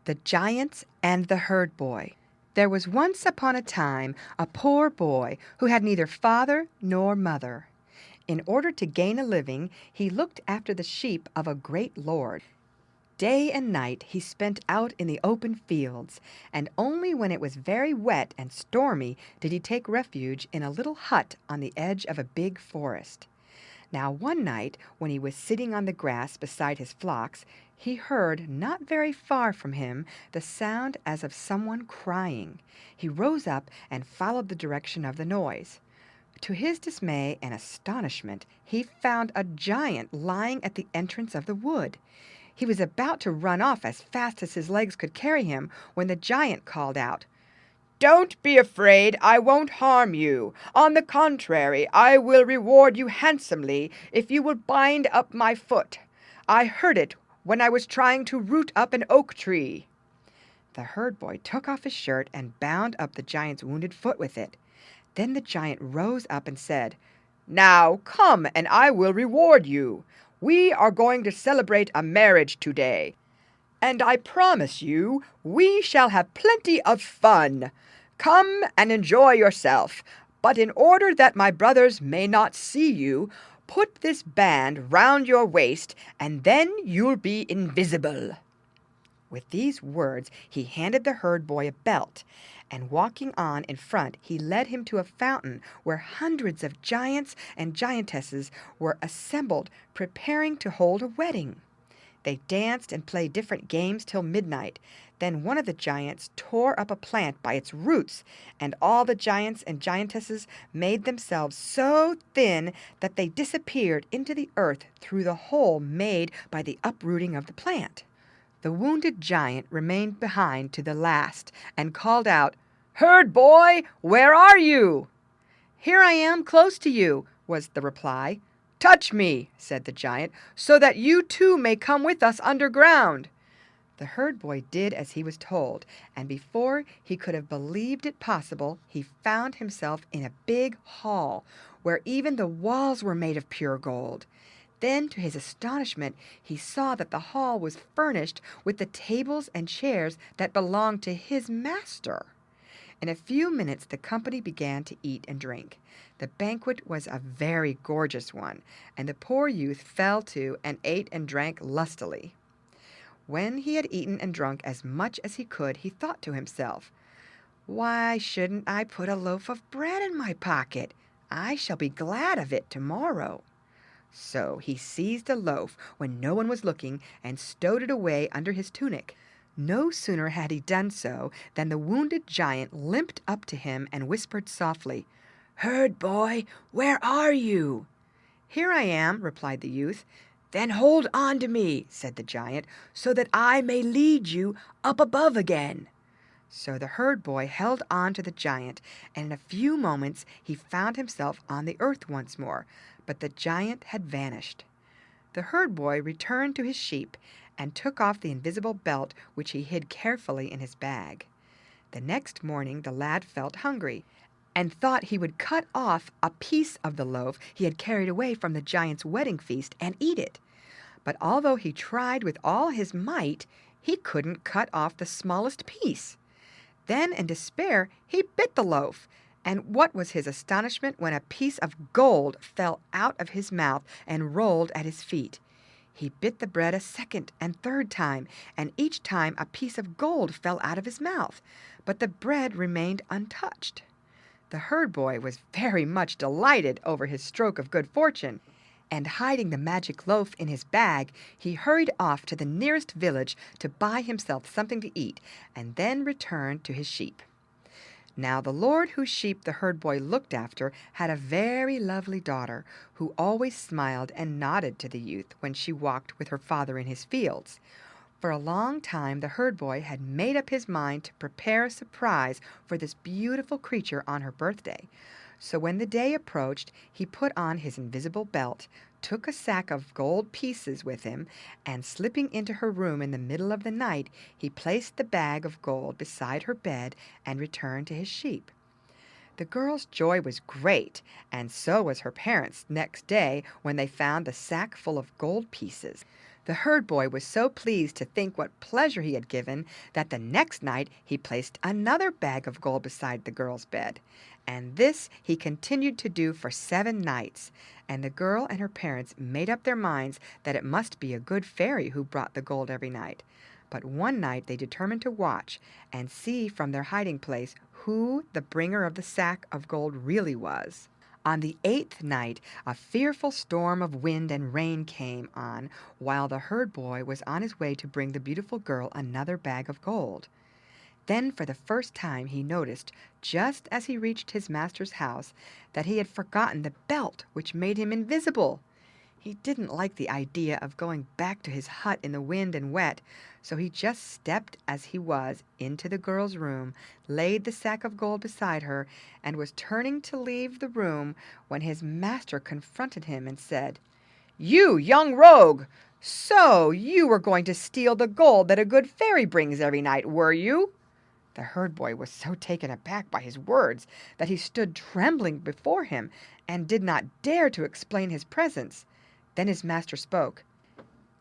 The Giants and the Herd Boy. There was once upon a time a poor boy who had neither father nor mother. In order to gain a living, he looked after the sheep of a great lord. Day and night he spent out in the open fields, and only when it was very wet and stormy did he take refuge in a little hut on the edge of a big forest. Now one night, when he was sitting on the grass beside his flocks, he heard, not very far from him, the sound as of someone crying. He rose up and followed the direction of the noise. To his dismay and astonishment, he found a giant lying at the entrance of the wood. He was about to run off as fast as his legs could carry him when the giant called out, "Don't be afraid, I won't harm you. On the contrary, I will reward you handsomely if you will bind up my foot. I hurt it when I was trying to root up an oak tree." The herd boy took off his shirt and bound up the giant's wounded foot with it. Then the giant rose up and said, "Now come, and I will reward you. We are going to celebrate a marriage today, and I promise you we shall have plenty of fun. Come and enjoy yourself, but in order that my brothers may not see you, put this band round your waist, and then you'll be invisible." With these words he handed the herd boy a belt, and walking on in front he led him to a fountain where hundreds of giants and giantesses were assembled preparing to hold a wedding. They danced and played different games till midnight. Then one of the giants tore up a plant by its roots, and all the giants and giantesses made themselves so thin that they disappeared into the earth through the hole made by the uprooting of the plant. The wounded giant remained behind to the last and called out, "Herd boy, where are you?" "Here I am, close to you," was the reply. "Touch me," said the giant, "so that you too may come with us underground." The herd boy did as he was told, and before he could have believed it possible, he found himself in a big hall, where even the walls were made of pure gold. Then, to his astonishment, he saw that the hall was furnished with the tables and chairs that belonged to his master. In a few minutes the company began to eat and drink. The banquet was a very gorgeous one, and the poor youth fell to and ate and drank lustily. When he had eaten and drunk as much as he could, he thought to himself, "Why shouldn't I put a loaf of bread in my pocket? I shall be glad of it tomorrow." So he seized a loaf when no one was looking and stowed it away under his tunic. No sooner had he done so than the wounded giant limped up to him and whispered softly, "Herd boy, where are you?" "Here I am," replied the youth. "Then hold on to me," said the giant, "so that I may lead you up above again." So the herd boy held on to the giant, and in a few moments he found himself on the earth once more, but the giant had vanished. The herd boy returned to his sheep and took off the invisible belt which he hid carefully in his bag. The next morning the lad felt hungry, and thought he would cut off a piece of the loaf he had carried away from the giant's wedding feast and eat it. But although he tried with all his might, he couldn't cut off the smallest piece. Then in despair he bit the loaf, and what was his astonishment when a piece of gold fell out of his mouth and rolled at his feet. He bit the bread a second and third time, and each time a piece of gold fell out of his mouth, but the bread remained untouched. The herd boy was very much delighted over his stroke of good fortune, and hiding the magic loaf in his bag, he hurried off to the nearest village to buy himself something to eat, and then returned to his sheep. Now the lord whose sheep the herd boy looked after had a very lovely daughter, who always smiled and nodded to the youth when she walked with her father in his fields. For a long time the herd boy had made up his mind to prepare a surprise for this beautiful creature on her birthday. So when the day approached, he put on his invisible belt, took a sack of gold pieces with him, and slipping into her room in the middle of the night, he placed the bag of gold beside her bed and returned to his sheep. The girl's joy was great, and so was her parents' next day when they found the sack full of gold pieces. The herd boy was so pleased to think what pleasure he had given that the next night he placed another bag of gold beside the girl's bed. And this he continued to do for 7 nights, and the girl and her parents made up their minds that it must be a good fairy who brought the gold every night. But one night they determined to watch and see from their hiding place who the bringer of the sack of gold really was. On the 8th night a fearful storm of wind and rain came on while the herd boy was on his way to bring the beautiful girl another bag of gold. Then for the first time he noticed, just as he reached his master's house, that he had forgotten the belt which made him invisible. He didn't like the idea of going back to his hut in the wind and wet, so he just stepped as he was into the girl's room, laid the sack of gold beside her, and was turning to leave the room when his master confronted him and said, "You young rogue! So you were going to steal the gold that a good fairy brings every night, were you?" The herd boy was so taken aback by his words that he stood trembling before him and did not dare to explain his presence. Then his master spoke.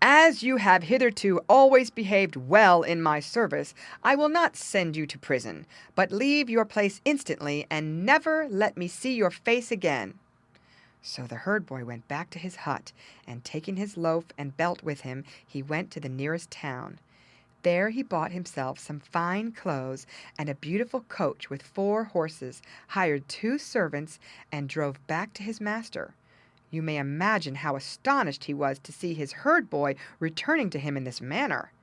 "As you have hitherto always behaved well in my service, I will not send you to prison, but leave your place instantly and never let me see your face again." So the herd boy went back to his hut, and taking his loaf and belt with him, he went to the nearest town. There he bought himself some fine clothes and a beautiful coach with 4 horses, hired 2 servants, and drove back to his master. You may imagine how astonished he was to see his herd boy returning to him in this manner.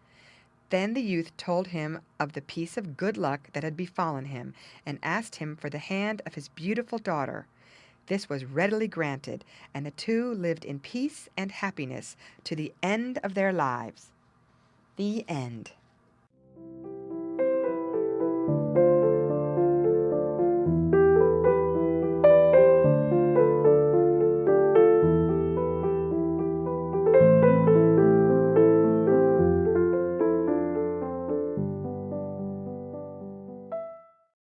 Then the youth told him of the piece of good luck that had befallen him, and asked him for the hand of his beautiful daughter. This was readily granted, and the 2 lived in peace and happiness to the end of their lives. The end.